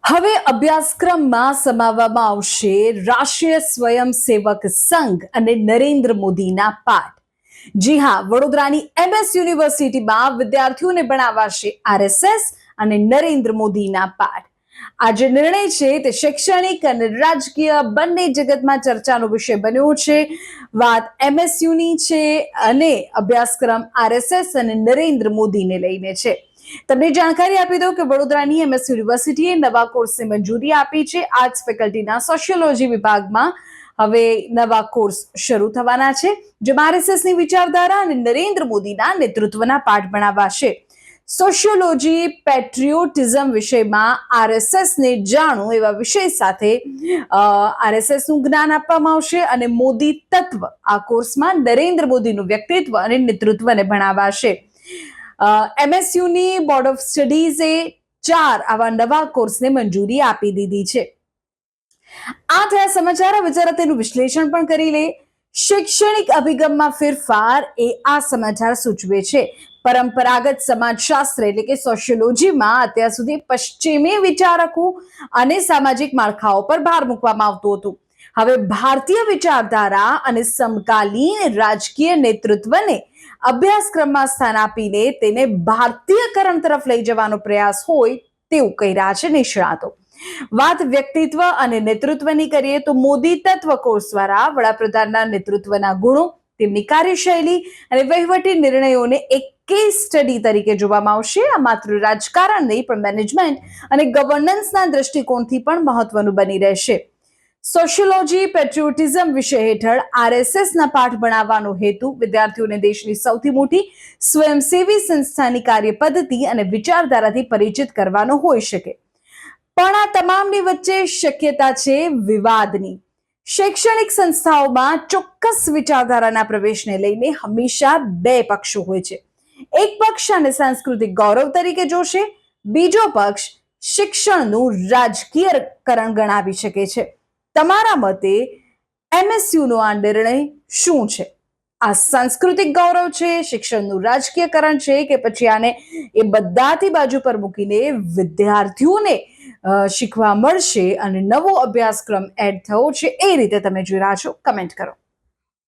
હવે અભ્યાસક્રમમાં સમાવવામાં આવશે રાષ્ટ્રીય સ્વયંસેવક સંઘ અને નરેન્દ્ર મોદીના પાઠ. જી હા, વડોદરાની MS યુનિવર્સિટીમાં વિદ્યાર્થીઓને ભણાવાશે RSS અને નરેન્દ્ર મોદીના પાઠ. આ જે નિર્ણય છે તે શૈક્ષણિક અને રાજકીય બંને જગતમાં ચર્ચાનો વિષય બન્યો છે. વાત MSUની છે અને અભ્યાસક્રમ RSS અને નરેન્દ્ર મોદીને લઈને છે. તમને જાણકારી આપી દઉં કે વડોદરાની MS યુનિવર્સિટીએ નવા કોર્સને મંજૂરી આપી છે. આર્ટ્સ ફેકલ્ટીના સોશિયોલોજી વિભાગમાં હવે નવા કોર્સ શરૂ થવાના છે, જેમાં RSSની વિચારધારા અને નરેન્દ્ર મોદીના નેતૃત્વના પાઠ ભણાવાશે. સોશિયોલોજી પેટ્રિયોટિઝમ વિષયમાં RSSને જાણો એવા વિષય સાથે RSSનું જ્ઞાન આપવામાં આવશે અને મોદી તત્વ આ કોર્સમાં નરેન્દ્ર મોદીનું વ્યક્તિત્વ અને નેતૃત્વને ભણાવાશે. MSUની બોર્ડ ઓફ સ્ટડીઝે 4 આવા નવા કોર્સને મંજૂરી આપી દીધી છે. આ થયા સમાચાર. હવે જરા તેનું વિશ્લેષણ પણ કરી લે. શૈક્ષણિક અભિગમમાં ફેરફાર એ આ સમાચાર સૂચવે છે. પરંપરાગત સમાજશાસ્ત્ર એટલે કે સોશિયોલોજીમાં અત્યાર સુધી પશ્ચિમી વિચારકો અને સામાજિક માળખાઓ પર ભાર મૂકવામાં આવતું હતું. હવે ભારતીય વિચારધારા અને સમકાલીન રાજકીય નેતૃત્વને અભ્યાસક્રમમાં સ્થાન આપીને તેને ભારતીયકરણ તરફ લઈ જવાનો પ્રયાસ હોય તેવું કહી રહ્યા છે નિષ્ણાતો. વાત વ્યક્તિત્વ અને નેતૃત્વની કરીએ તો મોદી તત્વ કોર્સ દ્વારા વડાપ્રધાનના નેતૃત્વના ગુણો, તેમની કાર્યશૈલી અને વહીવટી નિર્ણયોને એક કેસ સ્ટડી તરીકે જોવામાં આવશે. આ માત્ર રાજકારણ નહીં પણ મેનેજમેન્ટ અને ગવર્નન્સના દ્રષ્ટિકોણથી પણ મહત્વનું બની રહેશે. સોશિયોલોજી પેટ્રિયોટિઝમ વિષય હેઠળ RSSના પાઠ ભણાવવાનો હેતુ વિદ્યાર્થીઓને દેશની સૌથી મોટી સ્વયંસેવી સંસ્થાની કાર્યપદ્ધતિ અને વિચારધારાથી પરિચિત કરવાનો હોઈ શકે. પણ આ તમામની વચ્ચે શક્યતા છે વિવાદની. શૈક્ષણિક સંસ્થાઓમાં ચોક્કસ વિચારધારાના પ્રવેશને લઈને હંમેશા બે પક્ષો હોય છે. એક પક્ષ આને સાંસ્કૃતિક ગૌરવ તરીકે જોશે, બીજો પક્ષ શિક્ષણનું રાજકીયકરણ ગણાવી શકે છે. તમારા મતે MSUનો આ નિર્ણય શું છે? આ સાંસ્કૃતિક ગૌરવ છે, શિક્ષણનું રાજકીયકરણ છે, કે પછી આને એ બધાથી બાજુ પર મૂકીને વિદ્યાર્થીઓને શીખવા મળશે અને નવો અભ્યાસક્રમ એડ થયો છે એ રીતે તમે જોઈ રહ્યા છો? કમેન્ટ કરો.